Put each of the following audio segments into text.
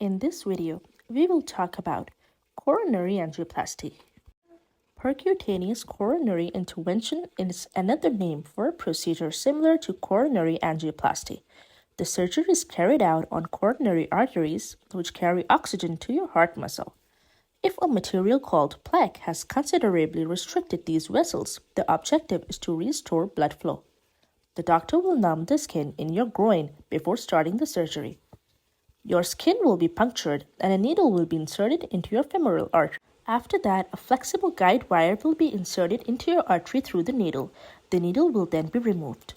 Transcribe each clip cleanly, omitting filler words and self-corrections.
In this video, we will talk about coronary angioplasty. Percutaneous coronary intervention is another name for a procedure similar to coronary angioplasty. The surgery is carried out on coronary arteries, which carry oxygen to your heart muscle. If a material called plaque has considerably restricted these vessels, the objective is to restore blood flow. The doctor will numb the skin in your groin before starting the surgery. Your skin will be punctured and a needle will be inserted into your femoral artery. After that, a flexible guide wire will be inserted into your artery through the needle. The needle will then be removed.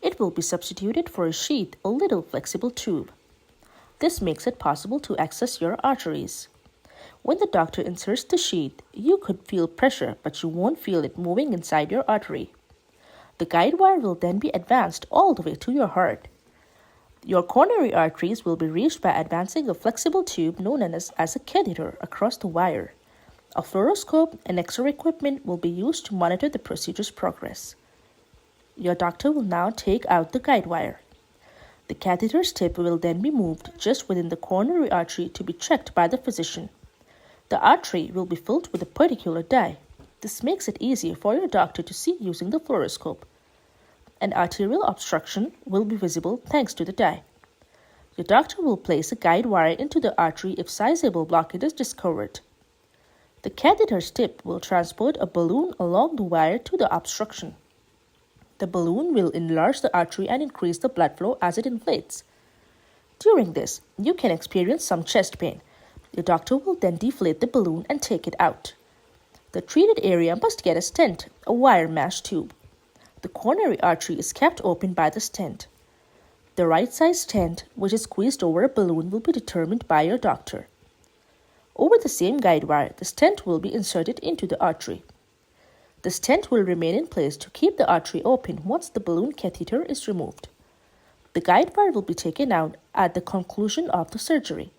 It will be substituted for a sheath, a little flexible tube. This makes it possible to access your arteries. When the doctor inserts the sheath, you could feel pressure, but you won't feel it moving inside your artery. The guide wire will then be advanced all the way to your heart. Your coronary arteries will be reached by advancing a flexible tube known as a catheter across the wire. A fluoroscope and X-ray equipment will be used to monitor the procedure's progress. Your doctor will now take out the guide wire. The catheter's tip will then be moved just within the coronary artery to be checked by the physician. The artery will be filled with a particular dye. This makes it easier for your doctor to see using the fluoroscope. An arterial obstruction will be visible thanks to the dye. Your doctor will place a guide wire into the artery if sizable blockage is discovered. The catheter's tip will transport a balloon along the wire to the obstruction. The balloon will enlarge the artery and increase the blood flow as it inflates. During this, you can experience some chest pain. Your doctor will then deflate the balloon and take it out. The treated area must get a stent, a wire mesh tube. The coronary artery is kept open by the stent. The right size stent, which is squeezed over a balloon, will be determined by your doctor. Over the same guide wire, the stent will be inserted into the artery. The stent will remain in place to keep the artery open once the balloon catheter is removed. The guide wire will be taken out at the conclusion of the surgery.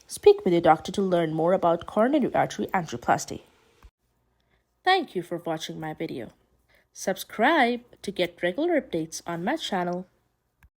Speak with your doctor to learn more about coronary artery angioplasty. Thank you for watching my video. Subscribe to get regular updates on my channel.